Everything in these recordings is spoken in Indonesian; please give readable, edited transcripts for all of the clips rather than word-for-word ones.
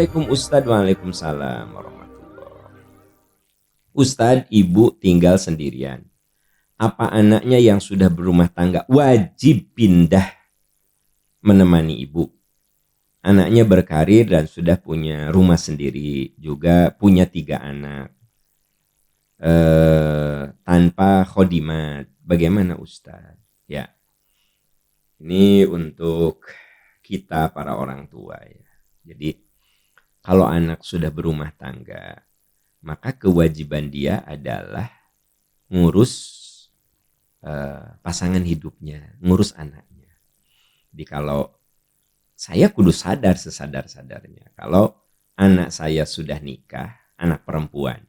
Assalamualaikum Ustadz. Waalaikumsalam warahmatullahi. Ustadz, ibu tinggal sendirian. Apa anaknya yang sudah berumah tangga wajib pindah menemani ibu? Anaknya berkarir dan sudah punya rumah sendiri, juga punya 3 anak. Tanpa khodimat. Bagaimana Ustadz? Ya, ini untuk kita para orang tua ya. Jadi kalau anak sudah berumah tangga, maka kewajiban dia adalah ngurus pasangan hidupnya, ngurus anaknya. Jadi kalau saya kudu sadar sesadar-sadarnya, kalau anak saya sudah nikah, anak perempuan,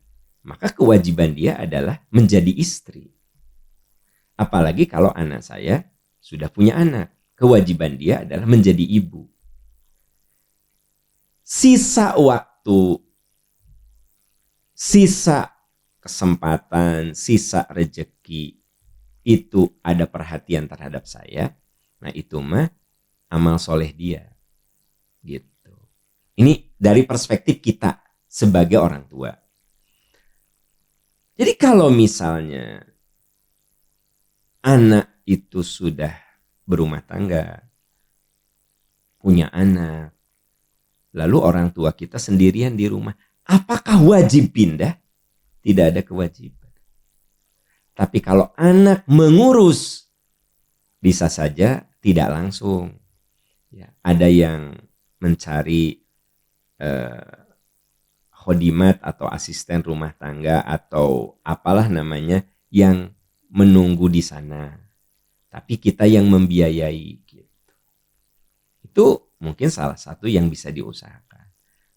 maka kewajiban dia adalah menjadi istri. Apalagi kalau anak saya sudah punya anak, kewajiban dia adalah menjadi ibu. Sisa waktu, sisa kesempatan, sisa rejeki itu ada perhatian terhadap saya, nah itu mah amal soleh dia. Gitu. Ini dari perspektif kita sebagai orang tua. Jadi kalau misalnya anak itu sudah berumah tangga, punya anak, lalu orang tua kita sendirian di rumah, apakah wajib pindah? Tidak ada kewajiban. Tapi kalau anak mengurus, bisa saja tidak langsung. Ya, ada yang mencari khodimat atau asisten rumah tangga atau apalah namanya yang menunggu di sana. Tapi kita yang membiayai. Gitu. Itu mungkin salah satu yang bisa diusahakan.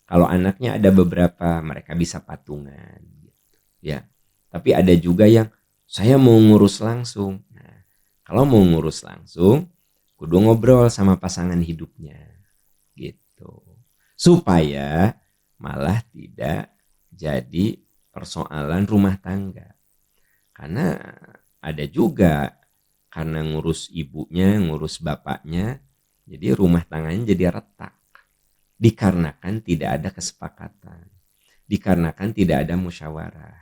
Kalau anaknya ada beberapa, mereka bisa patungan. Gitu. Ya, tapi ada juga yang saya mau ngurus langsung. Nah, kalau mau ngurus langsung, kudu ngobrol sama pasangan hidupnya, gitu. Supaya malah tidak jadi persoalan rumah tangga. Karena ada juga karena ngurus ibunya, ngurus bapaknya, jadi rumah tangganya jadi retak. Dikarenakan tidak ada kesepakatan. Dikarenakan tidak ada musyawarah.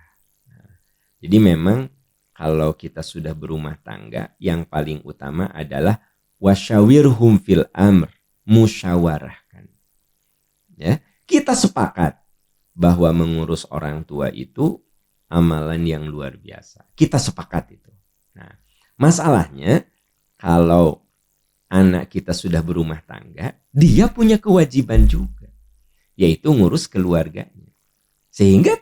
Nah, jadi memang kalau kita sudah berumah tangga, yang paling utama adalah wasyawirhum fil amr, musyawarahkan. Ya, kita sepakat bahwa mengurus orang tua itu amalan yang luar biasa. Kita sepakat itu. Nah, masalahnya kalau anak kita sudah berumah tangga, dia punya kewajiban juga, yaitu ngurus keluarganya. Sehingga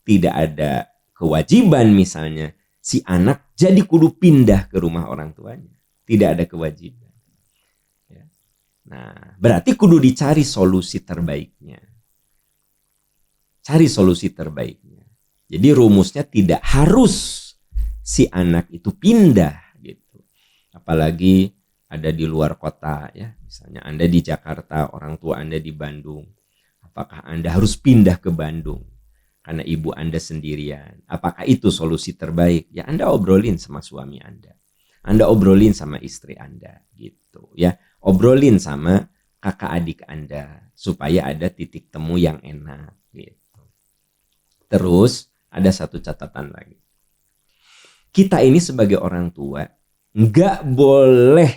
tidak ada kewajiban misalnya si anak jadi kudu pindah ke rumah orang tuanya. Tidak ada kewajiban. Ya. Nah, berarti kudu dicari solusi terbaiknya. Cari solusi terbaiknya. Jadi rumusnya tidak harus si anak itu pindah gitu. Apalagi ada di luar kota ya. Misalnya Anda di Jakarta, orang tua Anda di Bandung. Apakah Anda harus pindah ke Bandung? Karena ibu Anda sendirian. Apakah itu solusi terbaik? Ya Anda obrolin sama suami Anda. Anda obrolin sama istri Anda gitu ya. Obrolin sama kakak adik Anda supaya ada titik temu yang enak gitu. Terus ada satu catatan lagi. Kita ini sebagai orang tua nggak boleh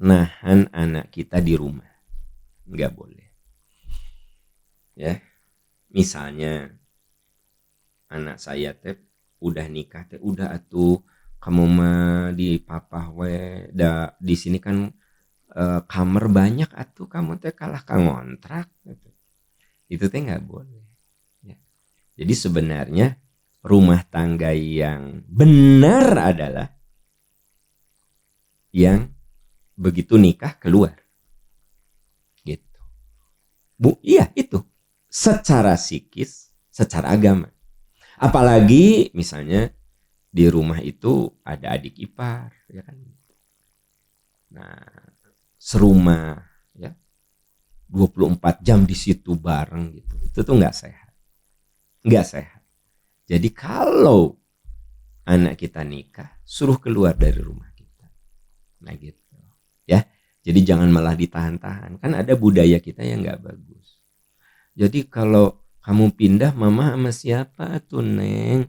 nahan anak kita di rumah. Nggak boleh. Ya. Misalnya anak saya teh udah nikah teh udah atuh kamu mah di papa we di sini kan kamar banyak atuh kamu teh kalah ka ngontrak gitu. Itu teh nggak boleh. Ya. Jadi sebenarnya rumah tangga yang benar adalah yang begitu nikah keluar. Gitu. Bu, iya itu. Secara psikis, secara agama. Apalagi misalnya di rumah itu ada adik ipar, ya kan? Nah, serumah, ya, 24 jam di situ bareng gitu. Itu tuh nggak sehat, nggak sehat. Jadi kalau anak kita nikah, suruh keluar dari rumah kita. Nah gitu, ya. Jadi jangan malah ditahan-tahan. Kan ada budaya kita yang nggak bagus. Jadi kalau kamu pindah, mama sama siapa tuh Neng?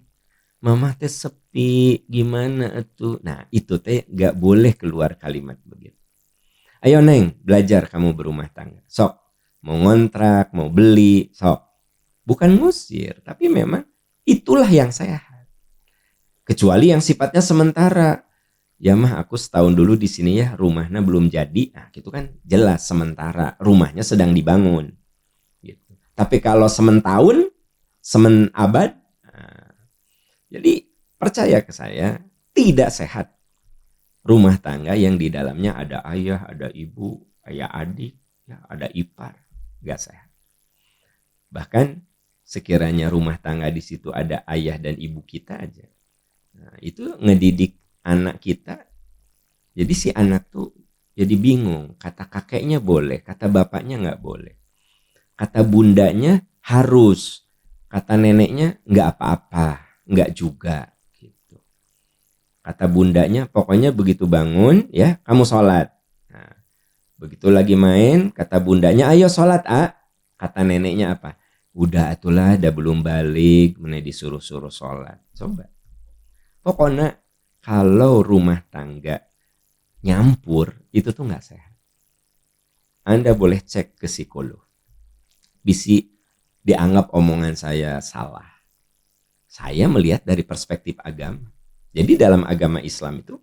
Mama teh sepi, gimana tuh? Nah itu teh gak boleh keluar kalimat begitu. Ayo Neng, belajar kamu berumah tangga. Sok, mau ngontrak, mau beli, sok. Bukan ngusir, tapi memang itulah yang sehat. Kecuali yang sifatnya sementara. Ya mah aku setahun dulu di sini ya, rumahnya belum jadi. Nah, itu kan jelas sementara, rumahnya sedang dibangun. Gitu. Tapi kalau sementahun, semen abad, nah, jadi percaya ke saya, tidak sehat rumah tangga yang di dalamnya ada ayah, ada ibu, ayah adik, ya, ada ipar, gak sehat. Bahkan sekiranya rumah tangga di situ ada ayah dan ibu kita aja, nah, itu ngedidik anak kita. Jadi si anak tuh jadi bingung. Kata kakeknya boleh, kata bapaknya nggak boleh. Kata bundanya harus, kata neneknya nggak apa-apa, nggak juga. Gitu. Kata bundanya pokoknya begitu bangun ya kamu sholat. Nah, begitu lagi main kata bundanya ayo sholat kata neneknya apa? Udah itulah, udah belum balik, mana disuruh-suruh sholat. Coba. Pokoknya kalau rumah tangga nyampur itu tuh nggak sehat. Anda boleh cek ke psikolog. Bisa dianggap omongan saya salah. Saya melihat dari perspektif agama. Jadi dalam agama Islam itu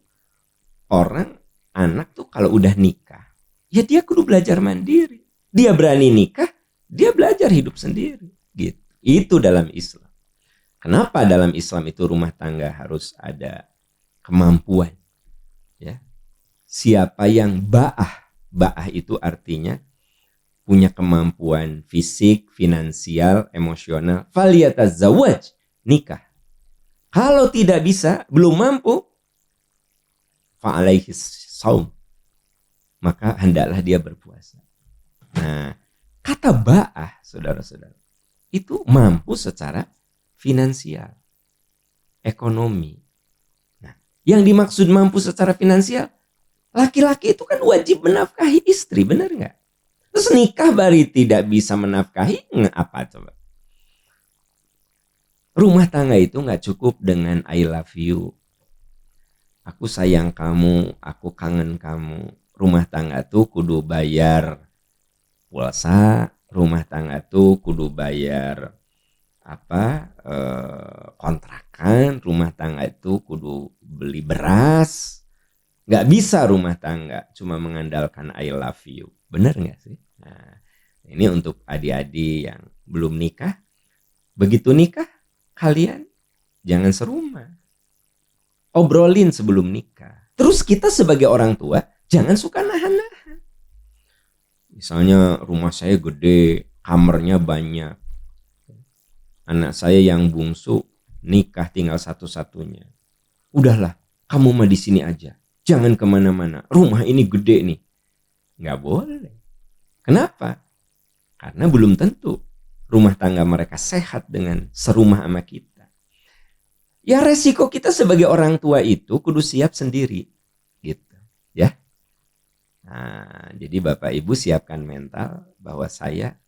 orang anak tuh kalau udah nikah, ya dia kudu belajar mandiri. Dia berani nikah, dia belajar hidup sendiri. Gitu. Itu dalam Islam. Kenapa dalam Islam itu rumah tangga harus ada kemampuan? Ya. Siapa yang ba'ah itu artinya punya kemampuan fisik, finansial, emosional, faliyatazawwaj, nikah. Kalau tidak bisa, belum mampu, fa'alaihi saum, maka hendaklah dia berpuasa. Nah, kata ba'ah, saudara-saudara, itu mampu secara finansial, ekonomi. Nah, yang dimaksud mampu secara finansial, laki-laki itu kan wajib menafkahi istri, benar nggak? Terus nikah bari tidak bisa menafkahi, apa coba? Rumah tangga itu nggak cukup dengan I love you, aku sayang kamu, aku kangen kamu. Rumah tangga tuh kudu bayar pulsa, rumah tangga tuh kudu bayar kontrakan, rumah tangga itu kudu beli beras. Nggak bisa rumah tangga cuma mengandalkan I love you. Bener nggak sih? Nah, ini untuk adik-adik yang belum nikah. Begitu nikah, kalian jangan serumah. Obrolin sebelum nikah. Terus kita sebagai orang tua, jangan suka nahan-nahan. Misalnya rumah saya gede, kamarnya banyak. Anak saya yang bungsu nikah tinggal satu-satunya. Udahlah, kamu mah di sini aja. Jangan kemana-mana. Rumah ini gede nih. Nggak boleh. Kenapa? Karena belum tentu rumah tangga mereka sehat dengan serumah sama kita. Ya resiko kita sebagai orang tua itu kudu siap sendiri. Gitu. Ya. Nah, jadi Bapak Ibu siapkan mental bahwa saya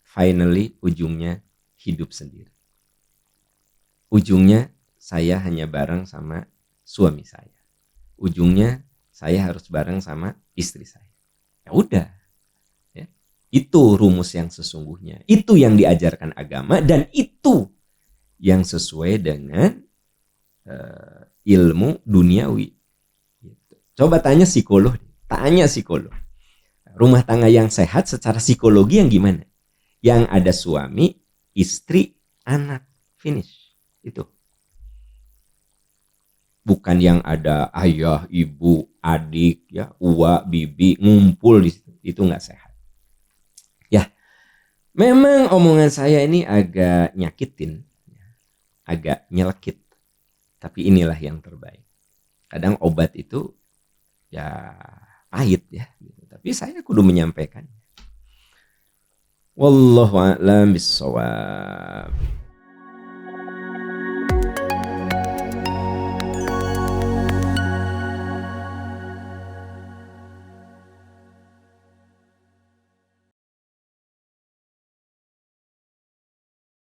finally ujungnya hidup sendiri. Ujungnya saya hanya bareng sama suami saya. Ujungnya saya harus bareng sama istri saya. Ya udah. Ya. Itu rumus yang sesungguhnya. Itu yang diajarkan agama dan itu yang sesuai dengan ilmu duniawi. Gitu. Coba tanya psikolog. Tanya psikolog. Rumah tangga yang sehat secara psikologi yang gimana? Yang ada suami, istri, anak. Finish. Itu. Bukan yang ada ayah, ibu, adik, ya, uwa, bibi ngumpul di situ. Itu nggak sehat. Ya, memang omongan saya ini agak nyakitin, agak nyelekit. Tapi inilah yang terbaik. Kadang obat itu ya pahit ya. Tapi saya kudu menyampaikan. Wallahu a'lam bishawab.